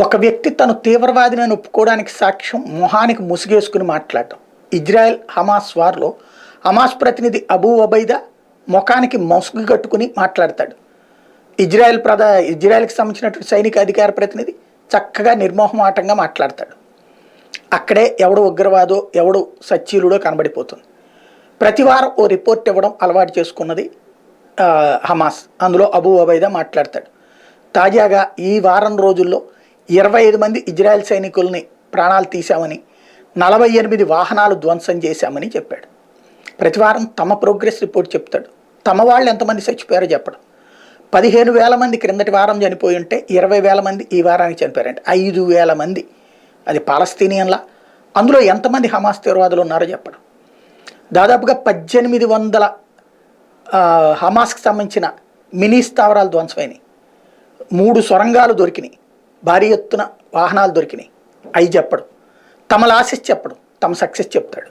ఒక వ్యక్తి తను తీవ్రవాదిని ఒప్పుకోవడానికి సాక్ష్యం మొహానికి ముసుగేసుకుని మాట్లాడటం. ఇజ్రాయెల్ హమాస్ వార్లో హమాస్ ప్రతినిధి అబూ ఒబైదా ముఖానికి ముసుగు కట్టుకుని మాట్లాడతాడు. ఇజ్రాయెల్కి సంబంధించినటువంటి సైనిక అధికార ప్రతినిధి చక్కగా నిర్మోహమాటంగా మాట్లాడతాడు. అక్కడే ఎవడు ఉగ్రవాదో ఎవడు సచ్చీలుడో కనబడిపోతుంది. ప్రతివారం ఓ రిపోర్ట్ ఇవ్వడం అలవాటు చేసుకున్నది హమాస్. అందులో అబూ ఒబైదా మాట్లాడతాడు. తాజాగా ఈ వారం రోజుల్లో 25 మంది ఇజ్రాయెల్ సైనికుల్ని ప్రాణాలు తీశామని, 48 వాహనాలు ధ్వంసం చేశామని చెప్పాడు. ప్రతివారం తమ ప్రోగ్రెస్ రిపోర్ట్ చెప్తాడు. తమ వాళ్ళు ఎంతమంది చచ్చిపోయారో చెప్పడం. 15,000 మంది క్రిందటి వారం చనిపోయి ఉంటే 20,000 మంది ఈ వారానికి చనిపోయారంటే 5,000 మంది. అది పాలస్తీనియన్లా. అందులో ఎంతమంది హమాస్ తీవ్రవాదులు ఉన్నారో చెప్పడం. దాదాపుగా 1800 హమాస్కి సంబంధించిన మినీ స్థావరాలు ధ్వంసమైనవి. 3 సొరంగాలు దొరికినాయి. భారీ ఎత్తున వాహనాలు దొరికినాయి. అవి చెప్పడం. తమ లాసెస్ చెప్పడం. తమ సక్సెస్ చెప్తాడు.